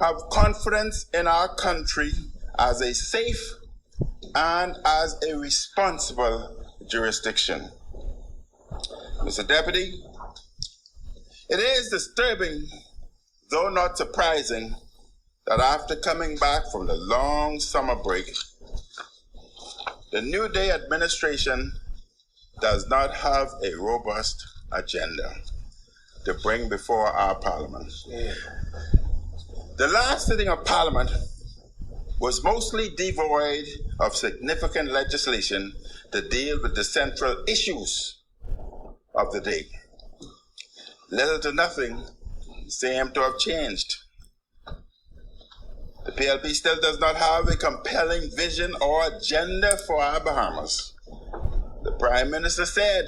have confidence in our country as a safe and as a responsible jurisdiction. Mr. Deputy, it is disturbing, though not surprising, that after coming back from the long summer break, the New Day administration does not have a robust agenda to bring before our Parliament. The last sitting of Parliament was mostly devoid of significant legislation to deal with the central issues of the day. Little to nothing seem to have changed. The PLP still does not have a compelling vision or agenda for our Bahamas. The Prime Minister said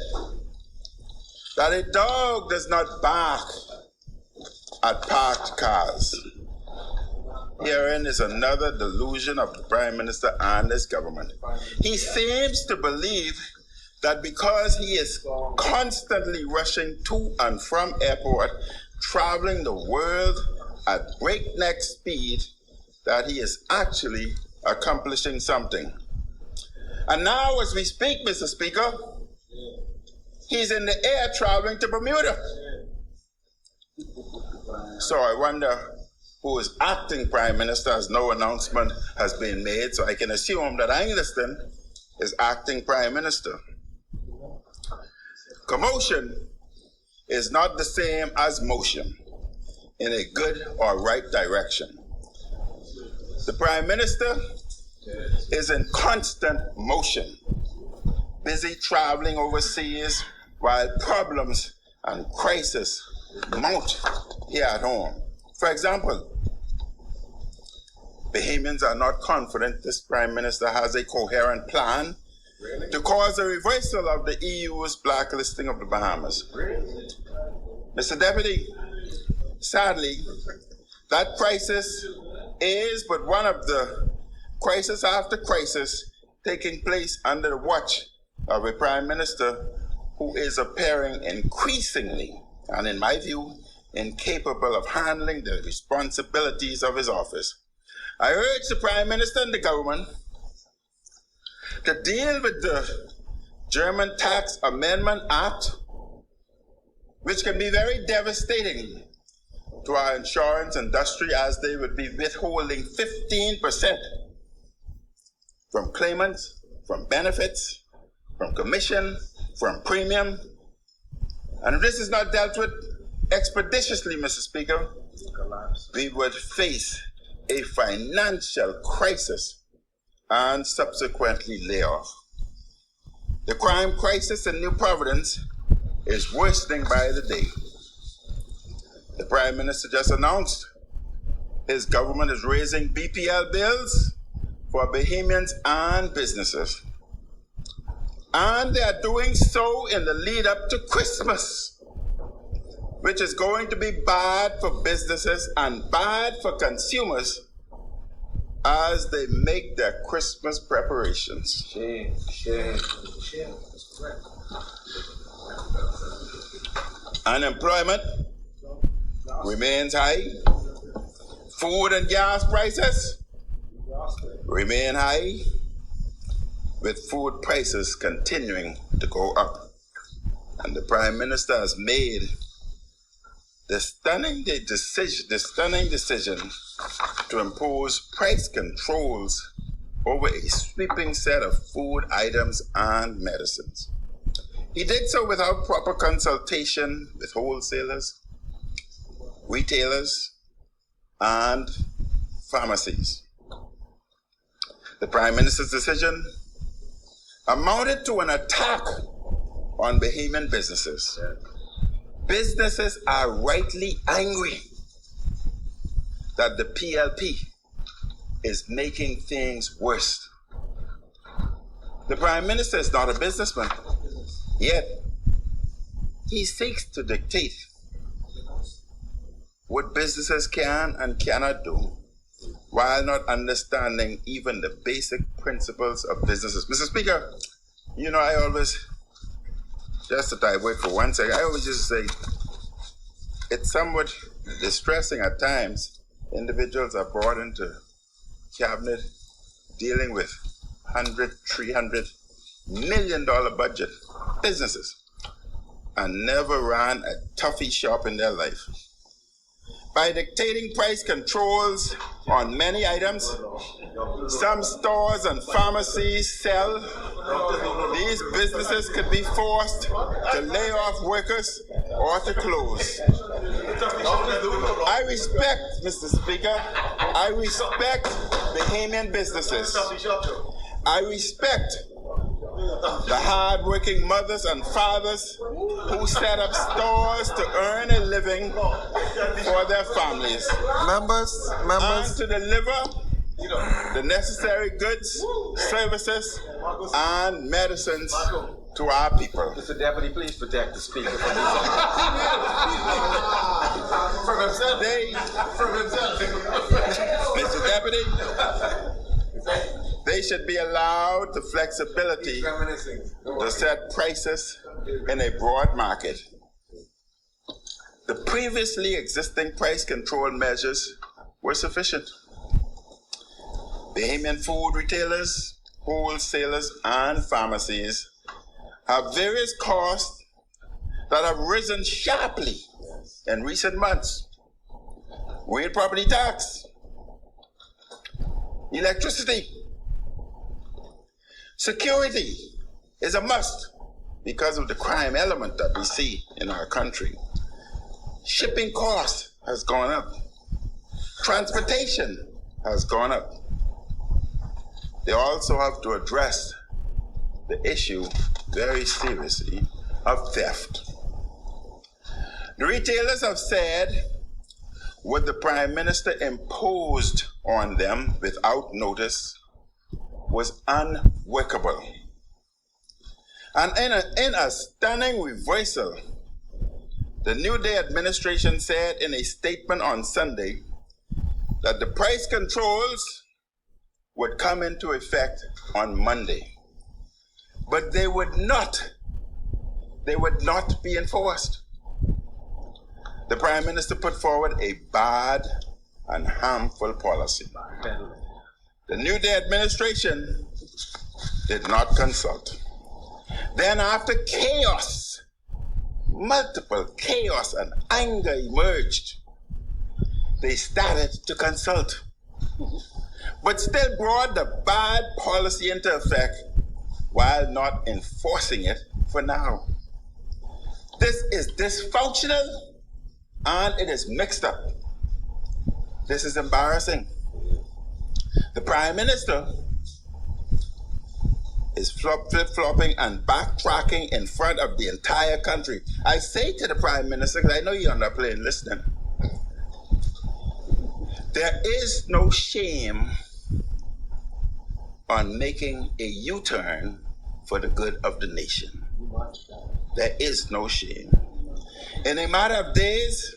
that a dog does not bark at parked cars. Herein is another delusion of the Prime Minister and his government. He seems to believe that because he is constantly rushing to and from airport, traveling the world at breakneck speed, that he is actually accomplishing something. And now as we speak, Mr. Speaker, he's in the air traveling to Bermuda. So I wonder who is acting Prime Minister, as no announcement has been made, so I can assume that Engliston is acting Prime Minister. Commotion is not the same as motion in a good or right direction. The Prime Minister is in constant motion, busy traveling overseas while problems and crises mount here at home. For example, Bahamians are not confident this Prime Minister has a coherent plan to cause a reversal of the EU's blacklisting of the Bahamas. Mr. Deputy, sadly, that crisis is but one of the crisis after crisis taking place under the watch of a Prime Minister who is appearing increasingly, and in my view, incapable of handling the responsibilities of his office. I urge the Prime Minister and the government to deal with the German Tax Amendment Act, which can be very devastating to our insurance industry, as they would be withholding 15% from claimants, from benefits, from commission, from premium. And if this is not dealt with expeditiously, Mr. Speaker, we would face a financial crisis and subsequently layoff. The crime crisis in New Providence is worsening by the day. The Prime Minister just announced his government is raising BPL bills for Bahamians and businesses. And they are doing so in the lead up to Christmas, which is going to be bad for businesses and bad for consumers as they make their Christmas preparations. Unemployment remains high. Food and gas prices remain high, with food prices continuing to go up. And the Prime Minister has made the stunning decision to impose price controls over a sweeping set of food items and medicines. He did so without proper consultation with wholesalers, retailers, and pharmacies. The Prime Minister's decision amounted to an attack on Bahamian businesses. Businesses are rightly angry that the PLP is making things worse. The Prime Minister is not a businessman, yet he seeks to dictate what businesses can and cannot do, while not understanding even the basic principles of businesses. Mr. Speaker, you know, I always, just to divert for 1 second, I always just say it's somewhat distressing at times individuals are brought into cabinet dealing with $300 million budget businesses and never ran a toffee shop in their life. By dictating price controls on many items, some stores and pharmacies sell. These businesses could be forced to lay off workers or to close. I respect, Mr. Speaker, I respect Bahamian businesses. I respect the hard-working mothers and fathers who set up stores to earn a living for their families. Members. And to deliver the necessary goods, services, and medicines to our people. Mr. Deputy, please protect the speaker from Mr. Deputy, they should be allowed the flexibility to set prices in a broad market. The previously existing price control measures were sufficient. Bahamian food retailers, wholesalers, and pharmacies have various costs that have risen sharply in recent months. Real property tax, electricity, security is a must because of the crime element that we see in our country. Shipping cost has gone up. Transportation has gone up. They also have to address the issue very seriously of theft. The retailers have said what the Prime Minister imposed on them without notice was unworkable. And in a stunning reversal, the New Day administration said in a statement on Sunday that the price controls would come into effect on Monday, but they would not be enforced. The Prime Minister put forward a bad and harmful policy. The New Day administration did not consult. Then after chaos, multiple chaos and anger emerged, they started to consult, but still brought the bad policy into effect while not enforcing it for now. This is dysfunctional and it is mixed up. This is embarrassing. The Prime Minister is flip-flopping and backtracking in front of the entire country. I say to the Prime Minister, because I know you're on the plane listening, there is no shame on making a U-turn for the good of the nation. There is no shame. In a matter of days,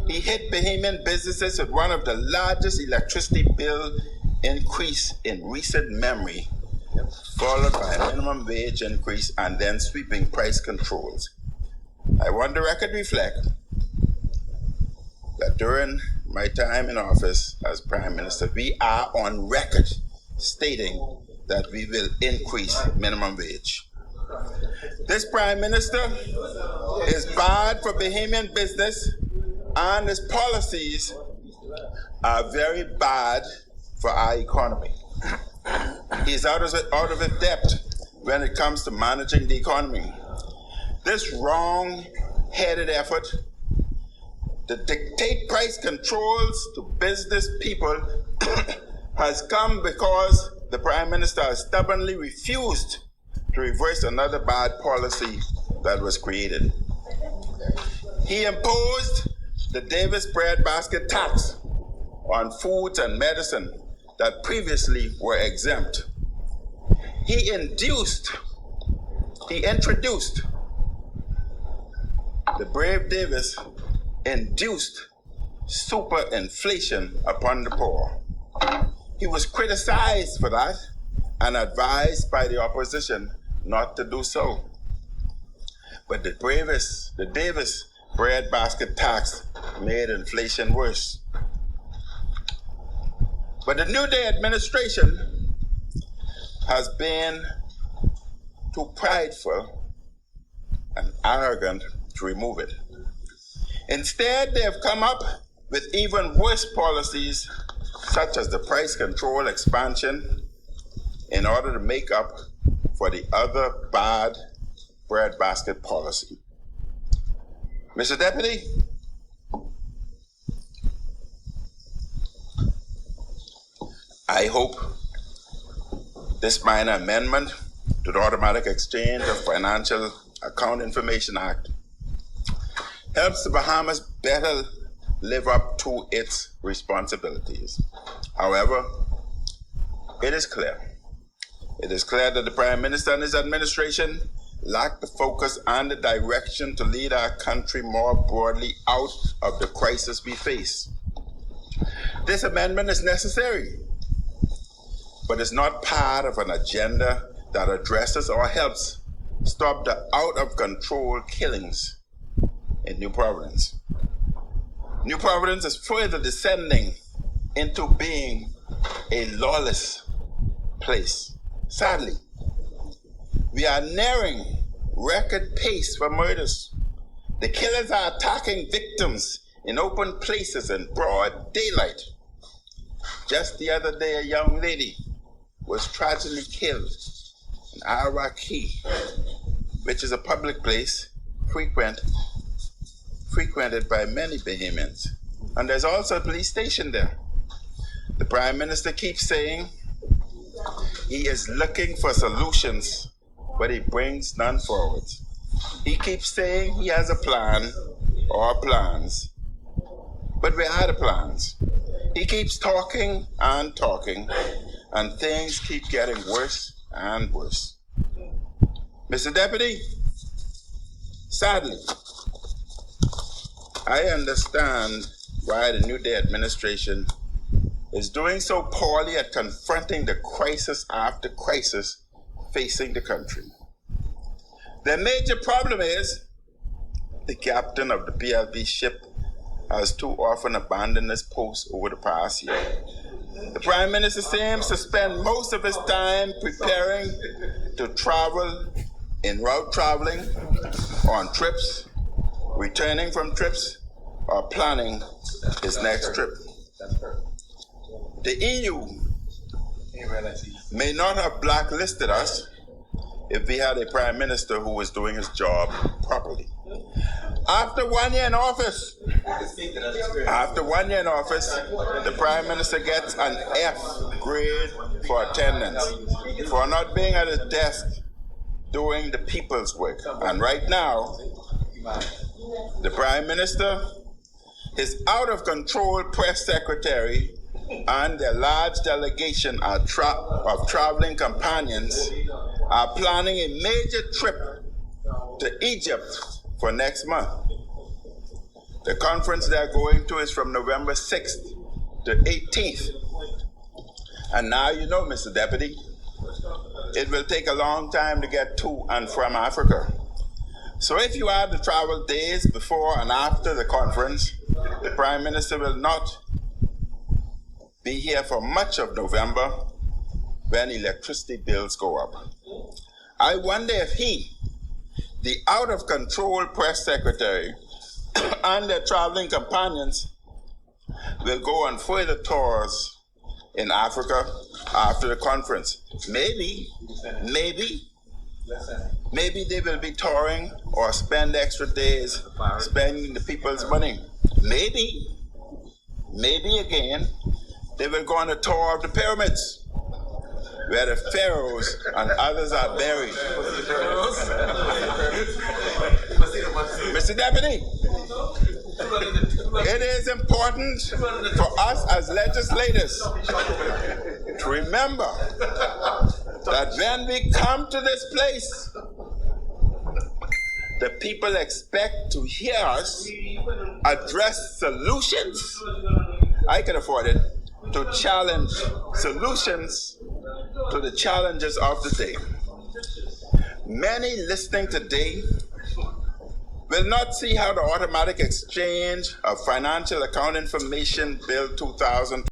he hit Bahamian businesses with one of the largest electricity bill increase in recent memory, followed by a minimum wage increase and then sweeping price controls. I want the record reflect that during my time in office as Prime Minister, we are on record stating that we will increase minimum wage. This Prime Minister is bad for Bahamian business and his policies are very bad for our economy. He's out of his depth when it comes to managing the economy. This wrong-headed effort to dictate price controls to business people has come because the Prime Minister has stubbornly refused to reverse another bad policy that was created. He imposed the Davis breadbasket tax on foods and medicine that previously were exempt. He introduced the brave Davis induced super inflation upon the poor. He was criticized for that and advised by the opposition not to do so. But the Davis breadbasket tax made inflation worse. But the New Day administration has been too prideful and arrogant to remove it. Instead, they have come up with even worse policies, such as the price control expansion, in order to make up for the other bad breadbasket policy. Mr. Deputy, I hope this minor amendment to the Automatic Exchange of Financial Account Information Act helps the Bahamas better live up to its responsibilities. However, it is clear that the Prime Minister and his administration lack the focus and the direction to lead our country more broadly out of the crisis we face. This amendment is necessary, but it's not part of an agenda that addresses or helps stop the out-of-control killings in New Providence. New Providence is further descending into being a lawless place. Sadly, we are nearing record pace for murders. The killers are attacking victims in open places in broad daylight. Just the other day, a young lady was tragically killed in Ira Key, which is a public place frequented by many Bahamians. And there's also a police station there. The Prime Minister keeps saying he is looking for solutions, but he brings none forward. He keeps saying he has a plan or plans, but where are the plans? He keeps talking, and things keep getting worse and worse. Mr. Deputy, sadly, I understand why the New Day administration is doing so poorly at confronting the crisis after crisis facing the country. Their major problem is the captain of the PLP ship has too often abandoned his post over the past year. The Prime Minister seems to spend most of his time preparing to travel, en route traveling, on trips, returning from trips, or planning his next trip. The EU may not have blacklisted us if we had a Prime Minister who was doing his job properly. After 1 year in office, the Prime Minister gets an F grade for attendance, for not being at his desk doing the people's work. And right now, the Prime Minister, his out-of-control press secretary, and their large delegation of traveling companions are planning a major trip to Egypt for next month. The conference they're going to is from November 6th to 18th. And now you know, Mr. Deputy, it will take a long time to get to and from Africa. So if you add the travel days before and after the conference, the Prime Minister will not be here for much of November when electricity bills go up. I wonder if he, the out-of-control press secretary, and their traveling companions will go on further tours in Africa after the conference. Maybe they will be touring or spend extra days spending the people's money. Maybe again, they will go on a tour of the pyramids, where the pharaohs and others are buried. Mr. Deputy, it is important for us as legislators to remember that when we come to this place, the people expect to hear us address solutions. I can afford it. To challenge solutions to the challenges of the day. Many listening today will not see how the Automatic Exchange of Financial Account Information Bill 2000